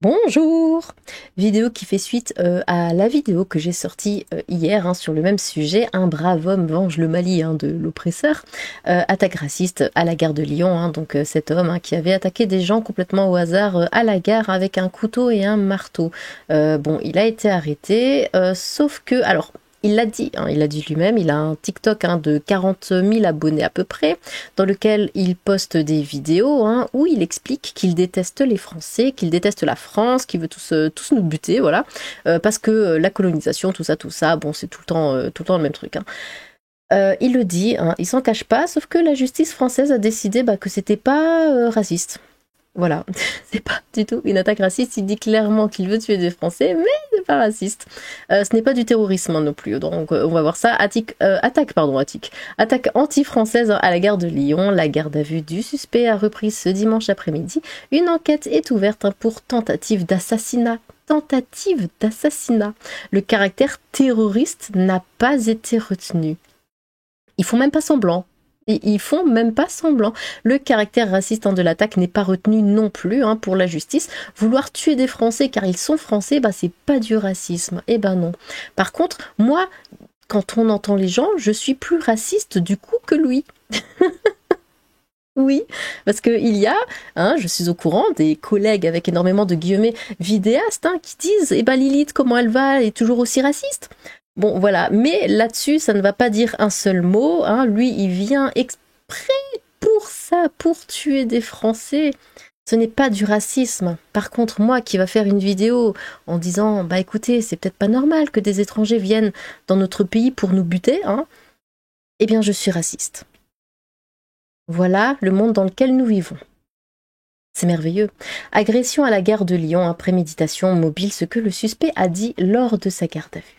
Bonjour! Vidéo qui fait suite à la vidéo que j'ai sortie hier sur le même sujet. Un brave homme venge le Mali de l'oppresseur. Attaque raciste à la gare de Lyon. Donc cet homme qui avait attaqué des gens complètement au hasard à la gare avec un couteau et un marteau. Bon, il a été arrêté, sauf que... Alors, il l'a dit lui-même, il a un TikTok de 40 000 abonnés à peu près, dans lequel il poste des vidéos où il explique qu'il déteste les Français, qu'il déteste la France, qu'il veut tous nous buter, voilà, parce que la colonisation, tout ça, bon, c'est tout le temps le même truc. Il le dit, il s'en cache pas, sauf que la justice française a décidé que c'était pas raciste. Voilà, c'est pas du tout une attaque raciste, il dit clairement qu'il veut tuer des Français, mais c'est pas raciste. Ce n'est pas du terrorisme non plus, donc on va voir ça. Attaque anti-française à la gare de Lyon. La garde à vue du suspect a repris ce dimanche après-midi. Une enquête est ouverte pour tentative d'assassinat. Tentative d'assassinat. Le caractère terroriste n'a pas été retenu. Ils font même pas semblant. Ils font même pas semblant. Le caractère raciste de l'attaque n'est pas retenu non plus pour la justice. Vouloir tuer des Français car ils sont Français, c'est pas du racisme. Eh ben non. Par contre, moi, quand on entend les gens, je suis plus raciste du coup que lui. Oui, parce qu'il y a, je suis au courant, des collègues avec énormément de guillemets vidéastes qui disent « Eh ben Lilith, comment elle va? Elle est toujours aussi raciste ?» Bon, voilà, mais là-dessus, ça ne va pas dire un seul mot. Lui, il vient exprès pour ça, pour tuer des Français. Ce n'est pas du racisme. Par contre, moi qui va faire une vidéo en disant « écoutez, c'est peut-être pas normal que des étrangers viennent dans notre pays pour nous buter, eh bien, je suis raciste. » Voilà le monde dans lequel nous vivons. C'est merveilleux. Agression à la gare de Lyon, préméditation mobile, ce que le suspect a dit lors de sa garde à vue.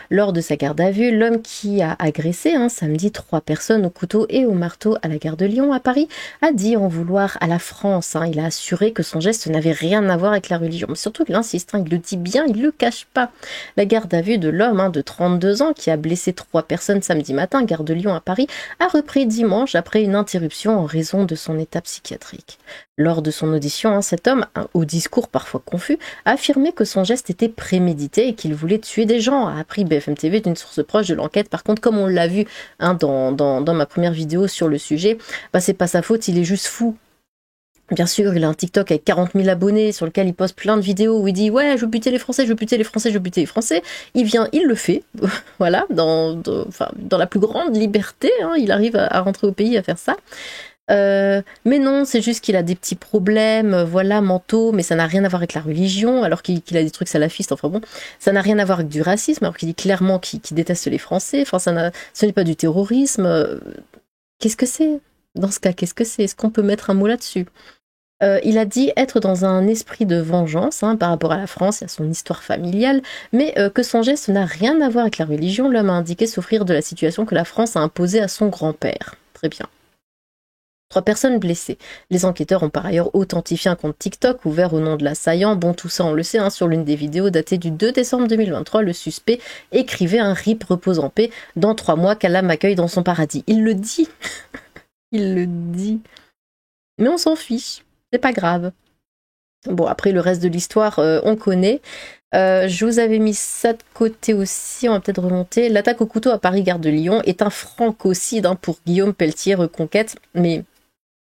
Lors de sa garde à vue, l'homme qui a agressé samedi 3 personnes au couteau et au marteau à la gare de Lyon à Paris a dit en vouloir à la France. Il a assuré que son geste n'avait rien à voir avec la religion. Mais surtout qu'il insiste, il le dit bien, il le cache pas. La garde à vue de l'homme de 32 ans qui a blessé 3 personnes samedi matin, gare de Lyon à Paris, a repris dimanche après une interruption en raison de son état psychiatrique. Lors de son audition, cet homme, au discours parfois confus, a affirmé que son geste était prémédité et qu'il voulait tuer des gens, a appris BFM TV d'une source proche de l'enquête. Par contre, comme on l'a vu dans ma première vidéo sur le sujet, c'est pas sa faute, il est juste fou. Bien sûr, il a un TikTok avec 40 000 abonnés sur lequel il poste plein de vidéos où il dit « Ouais, je veux buter les Français, je veux buter les Français, je veux buter les Français ». Il vient, il le fait, voilà, dans la plus grande liberté, il arrive à rentrer au pays à faire ça. Mais non, c'est juste qu'il a des petits problèmes, mentaux, mais ça n'a rien à voir avec la religion, alors qu'il a des trucs salafistes, ça n'a rien à voir avec du racisme, alors qu'il dit clairement qu'il déteste les Français, ce n'est pas du terrorisme. Qu'est-ce que c'est? Dans ce cas, qu'est-ce que c'est? Est-ce qu'on peut mettre un mot là-dessus? Il a dit être dans un esprit de vengeance par rapport à la France et à son histoire familiale, mais que son geste n'a rien à voir avec la religion. L'homme a indiqué souffrir de la situation que la France a imposée à son grand-père. Très bien. 3 personnes blessées. Les enquêteurs ont par ailleurs authentifié un compte TikTok ouvert au nom de l'assaillant. Bon, tout ça, on le sait, sur l'une des vidéos datée du 2 décembre 2023, le suspect écrivait un RIP repose en paix dans 3 mois qu'Allah m'accueille dans son paradis. Il le dit. Il le dit. Mais on s'en fiche. C'est pas grave. Bon, après, le reste de l'histoire, on connaît. Je vous avais mis ça de côté aussi, on va peut-être remonter. L'attaque au couteau à Paris, gare de Lyon, est un francocide pour Guillaume Pelletier, Reconquête, mais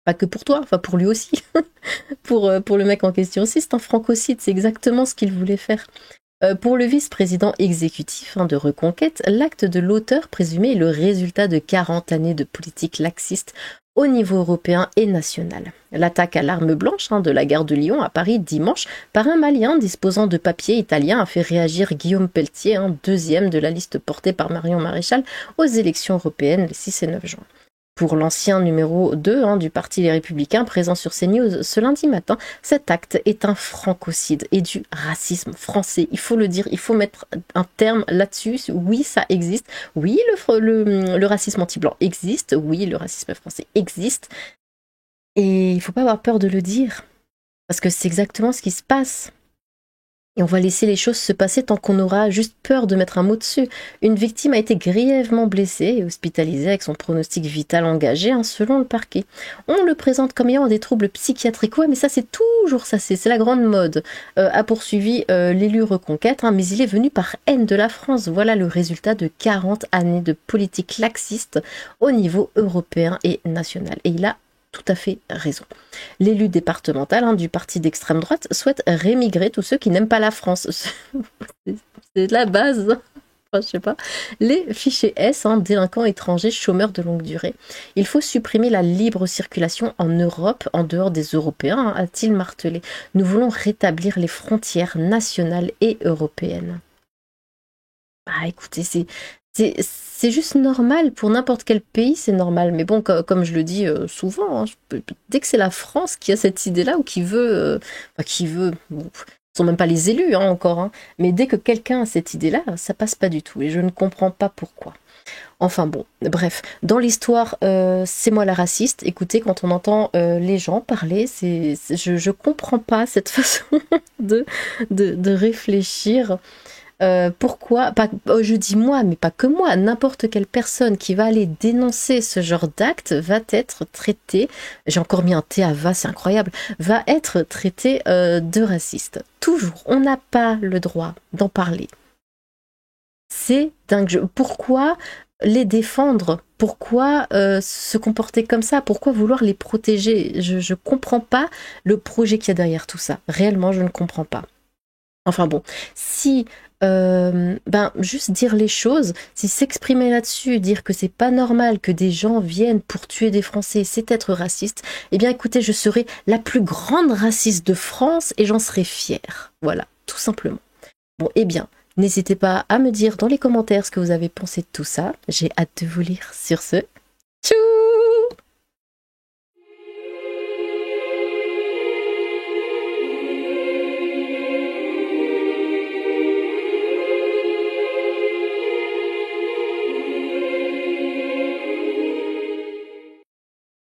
pas que pour toi, pour lui aussi. pour le mec en question aussi, c'est un francocide, c'est exactement ce qu'il voulait faire. Pour le vice-président exécutif de Reconquête, l'acte de l'auteur présumé est le résultat de 40 années de politique laxiste au niveau européen et national. L'attaque à l'arme blanche de la gare de Lyon à Paris dimanche par un Malien disposant de papiers italiens a fait réagir Guillaume Pelletier, deuxième de la liste portée par Marion Maréchal aux élections européennes les 6 et 9 juin. Pour l'ancien numéro 2 du Parti Les Républicains présent sur CNews ce lundi matin, cet acte est un francocide et du racisme français. Il faut le dire, il faut mettre un terme là-dessus. Oui, ça existe. Oui, le racisme anti-blanc existe. Oui, le racisme français existe. Et il ne faut pas avoir peur de le dire. Parce que c'est exactement ce qui se passe. Et on va laisser les choses se passer tant qu'on aura juste peur de mettre un mot dessus. Une victime a été grièvement blessée et hospitalisée avec son pronostic vital engagé, hein, selon le parquet. On le présente comme ayant des troubles psychiatriques. Ouais, mais ça, c'est toujours ça, c'est la grande mode. A poursuivi l'élu Reconquête, hein, mais il est venu par haine de la France. Voilà le résultat de 40 années de politique laxiste au niveau européen et national. Et il a tout à fait raison. L'élu départemental, hein, du parti d'extrême droite souhaite rémigrer tous ceux qui n'aiment pas la France. C'est la base. Enfin, je sais pas. Les fichiers S, hein, délinquants étrangers, chômeurs de longue durée. Il faut supprimer la libre circulation en Europe, en dehors des Européens, hein, a-t-il martelé. Nous voulons rétablir les frontières nationales et européennes. Ah, écoutez, c'est juste normal pour n'importe quel pays, c'est normal. Mais bon, comme je le dis souvent, hein, dès que c'est la France qui a cette idée-là ou qui veut, bon, ce sont même pas les élus hein, encore, hein, mais dès que quelqu'un a cette idée-là, ça passe pas du tout. Et je ne comprends pas pourquoi. Enfin bon, bref, dans l'histoire, c'est moi la raciste. Écoutez, quand on entend les gens parler, je comprends pas cette façon de réfléchir. Pourquoi, pas, je dis moi, mais pas que moi, n'importe quelle personne qui va aller dénoncer ce genre d'acte va être traitée, j'ai encore mis un T à va, c'est incroyable, va être traitée de raciste. Toujours, on n'a pas le droit d'en parler. C'est dingue. Pourquoi les défendre? Pourquoi se comporter comme ça? Pourquoi vouloir les protéger? Je comprends pas le projet qu'il y a derrière tout ça. Réellement, je ne comprends pas. Enfin bon, si juste dire les choses, si s'exprimer là-dessus, dire que c'est pas normal que des gens viennent pour tuer des Français, c'est être raciste, eh bien écoutez, je serai la plus grande raciste de France et j'en serai fière. Voilà, tout simplement. Bon, eh bien, n'hésitez pas à me dire dans les commentaires ce que vous avez pensé de tout ça. J'ai hâte de vous lire. Sur ce,